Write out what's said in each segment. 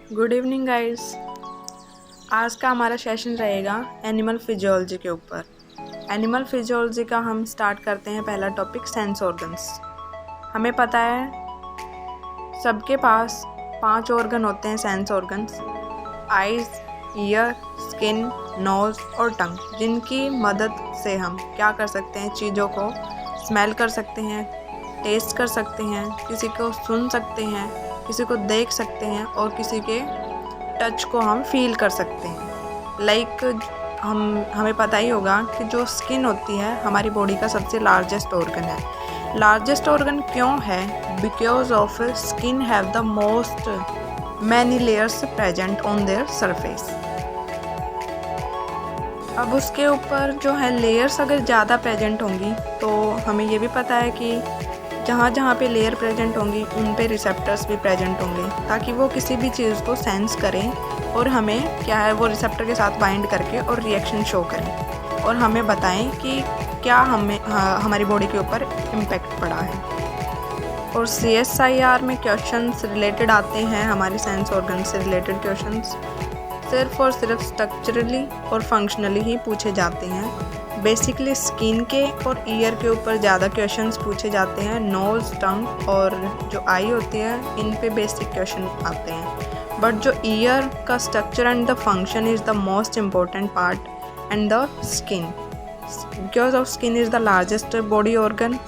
Good evening guys. आज का हमारा सेशन रहेगा एनिमल फिजियोलॉजी के ऊपर। एनिमल फिजियोलॉजी का हम स्टार्ट करते हैं। पहला टॉपिक सेंस ऑर्गन्स। हमें पता है सबके पास 5 ऑर्गन होते हैं sense organs: eyes, ear, skin, nose और टंग, जिनकी मदद से हम क्या कर सकते हैं, चीज़ों को स्मेल कर सकते हैं, टेस्ट कर सकते हैं, किसी को सुन सकते हैं, किसी को देख सकते हैं और किसी के टच को हम फील कर सकते हैं। हमें पता ही होगा कि जो स्किन होती है हमारी बॉडी का सबसे लार्जेस्ट ऑर्गन है। लार्जेस्ट ऑर्गन क्यों है? Because of skin have the most many layers present on their surface. अब उसके ऊपर जो है लेयर्स अगर ज़्यादा प्रेजेंट होंगी तो हमें ये भी पता है कि जहाँ जहाँ पे लेयर प्रेजेंट होंगी उन पे रिसेप्टर्स भी प्रेजेंट होंगे, ताकि वो किसी भी चीज़ को सेंस करें और हमें क्या है वो रिसेप्टर के साथ बाइंड करके और रिएक्शन शो करें और हमें बताएं कि क्या हमारी बॉडी के ऊपर इम्पेक्ट पड़ा है। और CSIR में क्वेश्चंस रिलेटेड आते हैं, हमारी सेंस ऑर्गन से रिलेटेड क्वेश्चंस सिर्फ और सिर्फ स्ट्रक्चरली और फंक्शनली ही पूछे जाते हैं। बेसिकली स्किन के और ईयर के ऊपर ज़्यादा क्वेश्चंस पूछे जाते हैं। नोज़, टंग और जो आई होती है इन पे बेसिक क्वेश्चन आते हैं। बट जो ईयर का structure and the function is the most important part and the skin, because of skin is the largest body organ.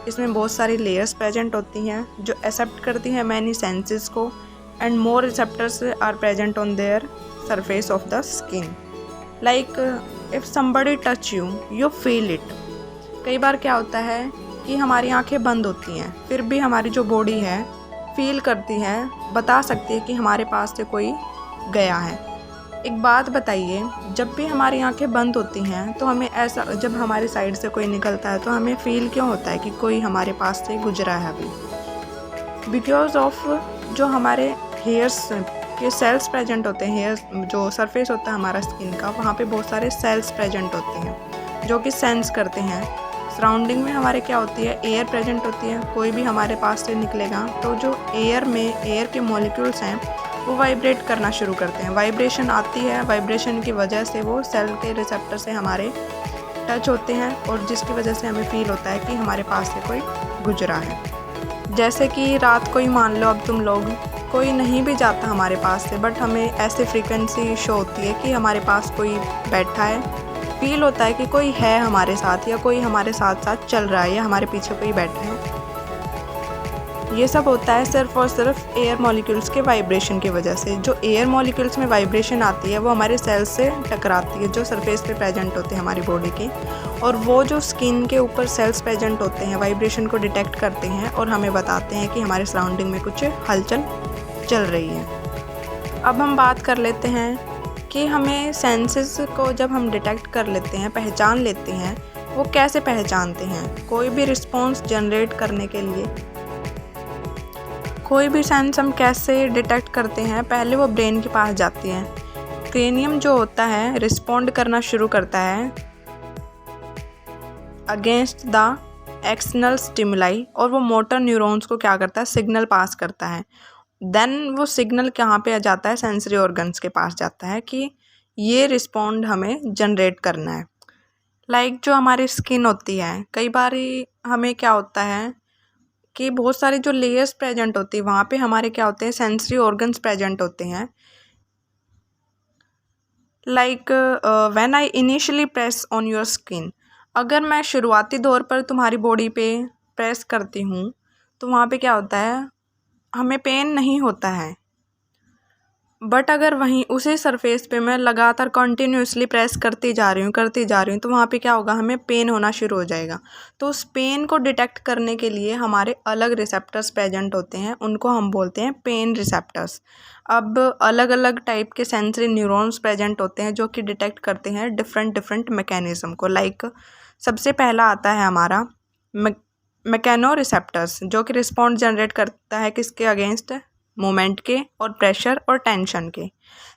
इसमें बहुत सारी लेयर्स प्रेजेंट होती हैं जो एक्सेप्ट करती हैं मैनी सेंसेस को, and more receptors are present on their surface of the skin. Like if somebody touch you, you feel it. कई बार क्या होता है कि हमारी आंखें बंद होती हैं, फिर भी हमारी जो बॉडी है फील करती है, बता सकती है कि हमारे पास से कोई गया है। एक बात बताइए, जब भी हमारी आंखें बंद होती हैं तो हमें ऐसा, जब हमारी साइड से कोई निकलता है तो हमें फील क्यों होता है कि कोई हमारे पास से गुजरा है अभी? बिकॉज ऑफ जो हमारे हेयर्स के सेल्स प्रेजेंट होते हैं, हेयर जो सरफेस होता है हमारा स्किन का, वहाँ पे बहुत सारे सेल्स प्रेजेंट होते हैं जो कि सेंस करते हैं। सराउंडिंग में हमारे क्या होती है, एयर प्रेजेंट होती है। कोई भी हमारे पास से निकलेगा तो जो एयर के मॉलिक्यूल्स हैं वो वाइब्रेट करना शुरू करते हैं। वाइब्रेशन आती है, वाइब्रेशन की वजह से वो सेल के रिसेप्टर से हमारे टच होते हैं और जिसकी वजह से हमें फील होता है कि हमारे पास से कोई गुजरा है। जैसे कि रात को ही मान लो, अब तुम लोग, कोई नहीं भी जाता हमारे पास से, बट हमें ऐसे फ्रीक्वेंसी शो होती है कि हमारे पास कोई बैठा है, फील होता है कि कोई है हमारे साथ या कोई हमारे साथ साथ चल रहा है या हमारे पीछे कोई बैठा है। ये सब होता है सिर्फ और सिर्फ एयर मॉलिक्यूल्स के वाइब्रेशन की वजह से। जो एयर मॉलिक्यूल्स में वाइब्रेशन आती है वो हमारे सेल्स से टकराती है जो सरफेस पे प्रेजेंट होते हैं हमारी बॉडी के, और वो जो स्किन के ऊपर सेल्स प्रेजेंट होते हैं वाइब्रेशन को डिटेक्ट करते हैं और हमें बताते हैं कि हमारे सराउंडिंग में कुछ हलचल चल रही है। अब हम बात कर लेते हैं कि हमें सेंसेस को जब हम डिटेक्ट कर लेते हैं, पहचान लेते हैं, वो कैसे पहचानते हैं। कोई भी रिस्पॉन्स जनरेट करने के लिए कोई भी सेंस हम कैसे डिटेक्ट करते हैं, पहले वो ब्रेन के पास जाती है। क्रेनियम जो होता है रिस्पॉन्ड करना शुरू करता है अगेंस्ट द एक्सटर्नल स्टिमुलाई, और वो मोटर न्यूरॉन्स को क्या करता है, सिग्नल पास करता है। देन वो सिग्नल कहाँ पे आ जाता है, सेंसरी ऑर्गन्स के पास जाता है कि ये रिस्पॉन्ड हमें जनरेट करना है। लाइक जो हमारी स्किन होती है, कई बार हमें क्या होता है कि बहुत सारी जो लेयर्स प्रेजेंट होती है वहाँ पे हमारे क्या होते हैं, सेंसरी ऑर्गन्स प्रेजेंट होते हैं। Like when I initially press on your skin, अगर मैं शुरुआती दौर पर तुम्हारी बॉडी पे प्रेस करती हूँ तो वहाँ पे क्या होता है, हमें पेन नहीं होता है। बट अगर वहीं उसी सरफेस पे मैं लगातार कंटिन्यूसली प्रेस करती जा रही हूँ तो वहाँ पे क्या होगा, हमें पेन होना शुरू हो जाएगा। तो उस पेन को डिटेक्ट करने के लिए हमारे अलग रिसेप्टर्स प्रेजेंट होते हैं, उनको हम बोलते हैं पेन रिसेप्टर्स। अब अलग अलग टाइप के सेंसरी न्यूरॉन्स प्रेजेंट होते हैं जो कि डिटेक्ट करते हैं डिफरेंट मैकेनिज्म को। लाइक सबसे पहला आता है हमारा मैकेनो रिसेप्टर्स, जो कि रिस्पॉन्ड जनरेट करता है किसके अगेंस्ट, मोमेंट के और प्रेशर और टेंशन के।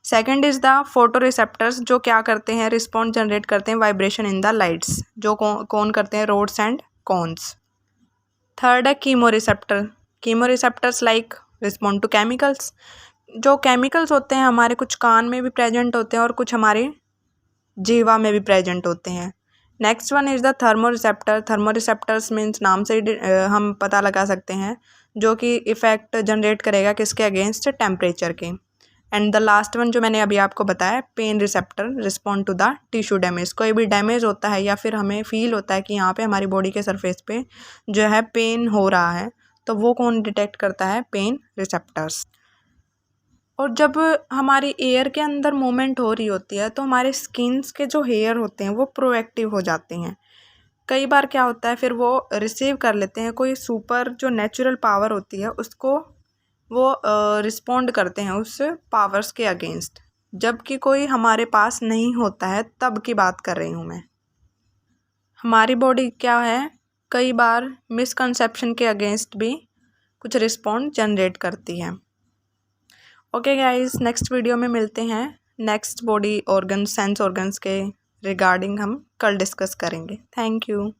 Second is the photo receptors, जो क्या करते हैं, रिस्पॉन्ड जनरेट करते हैं वाइब्रेशन इन द लाइट्स, जो कौन करते हैं, रोड्स एंड कॉन्स। थर्ड है chemo receptors like respond to chemicals. जो केमिकल्स होते हैं हमारे कुछ कान में भी प्रेजेंट होते हैं और कुछ हमारी जीवा में भी प्रेजेंट होते हैं। Next one is the थर्मोरिसेप्टर। थर्मोरिसेप्टर्स means नाम से ही हम पता लगा सकते हैं, जो कि इफ़ेक्ट जनरेट करेगा किसके अगेंस्ट, टेम्परेचर के। एंड द लास्ट वन जो मैंने अभी आपको बताया, pain receptor, respond to the tissue damage. कोई भी डैमेज होता है या फिर हमें फील होता है कि यहाँ पे हमारी बॉडी के सरफेस पे जो है पेन हो रहा है, तो वो कौन डिटेक्ट करता है, पेन रिसेप्टर्स। और जब हमारी एयर के अंदर मूवमेंट हो रही होती है तो हमारे स्किन्स के जो हेयर होते हैं वो प्रोएक्टिव हो जाते हैं। कई बार क्या होता है, फिर वो रिसीव कर लेते हैं, कोई सुपर जो नेचुरल पावर होती है उसको वो रिस्पॉन्ड करते हैं उस पावर्स के अगेंस्ट, जबकि कोई हमारे पास नहीं होता है, तब की बात कर रही हूँ मैं। हमारी बॉडी क्या है, कई बार मिसकंसेप्शन के अगेंस्ट भी कुछ रिस्पॉन्ड जनरेट करती है। ओके गाइस, नेक्स्ट वीडियो में मिलते हैं। Next body organ, sense organs के रिगार्डिंग हम कल डिस्कस करेंगे। Thank you.